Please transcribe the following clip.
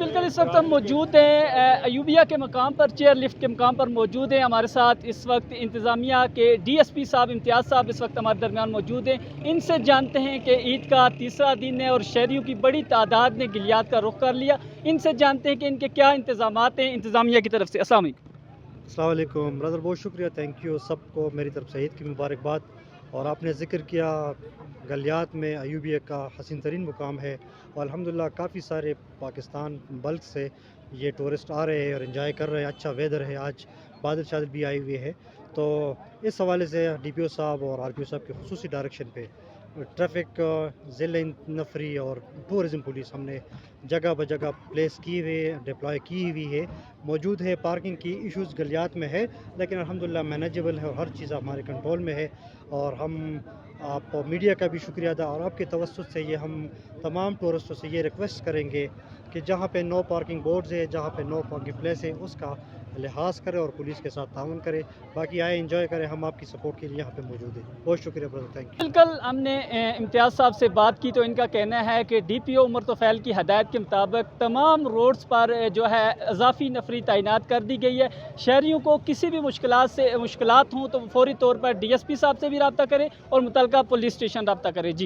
بالکل اس وقت ہم موجود ہیں ایوبیہ کے مقام پر، چیئر لفٹ کے مقام پر موجود ہیں. ہمارے ساتھ اس وقت انتظامیہ کے ڈی ایس پی صاحب امتیاز صاحب اس وقت ہمارے درمیان موجود ہیں. ان سے جانتے ہیں کہ عید کا تیسرا دن ہے اور شہریوں کی بڑی تعداد نے گلیات کا رخ کر لیا. ان سے جانتے ہیں کہ ان کے کیا انتظامات ہیں انتظامیہ کی طرف سے. السلام علیکم. السلام علیکم برادر، بہت شکریہ، تھینک یو سب کو میری طرف سے عید کی مبارکباد. اور آپ نے ذکر کیا گلیات میں ایوبیہ کا حسین ترین مقام ہے، اور الحمدللہ کافی سارے پاکستان ملک سے یہ ٹورسٹ آ رہے ہیں اور انجوائے کر رہے ہیں. اچھا ویدر ہے، آج بادل شادل بھی آئی ہوئی ہے. تو اس حوالے سے ڈی پی او صاحب اور آر پی او صاحب کے خصوصی ڈائریکشن پہ ٹریفک ضلع نفری اور ٹورزم پولیس ہم نے جگہ بجگہ پلیس کی ہوئی ڈپلائی کی ہوئی ہے. موجود ہے پارکنگ کی ایشوز گلیات میں ہے، لیکن الحمدللہ مینیجبل ہے اور ہر چیز ہمارے کنٹرول میں ہے. اور ہم آپ میڈیا کا بھی شکریہ ادا، اور آپ کے توسط سے یہ ہم تمام ٹورسٹوں سے یہ ریکویسٹ کریں گے کہ جہاں پہ نو پارکنگ بورڈز ہے، جہاں پہ نو پارکنگ پلیس ہے، اس کا لحاظ کرے اور پولیس کے ساتھ تعاون کرے. باقی آئے انجوائے کریں، ہم آپ کی سپورٹ کے لیے یہاں پہ موجود ہیں. بہت شکریہ برادر، تھینک یو. بالکل ہم نے امتیاز صاحب سے بات کی تو ان کا کہنا ہے کہ ڈی پی او عمر طفیل کی ہدایت کے مطابق تمام روڈز پر جو ہے اضافی نفری تعینات کر دی گئی ہے. شہریوں کو کسی بھی مشکلات ہوں تو فوری طور پر ڈی ایس پی صاحب سے بھی رابطہ کریں اور متعلقہ پولیس اسٹیشن رابطہ کریں. جی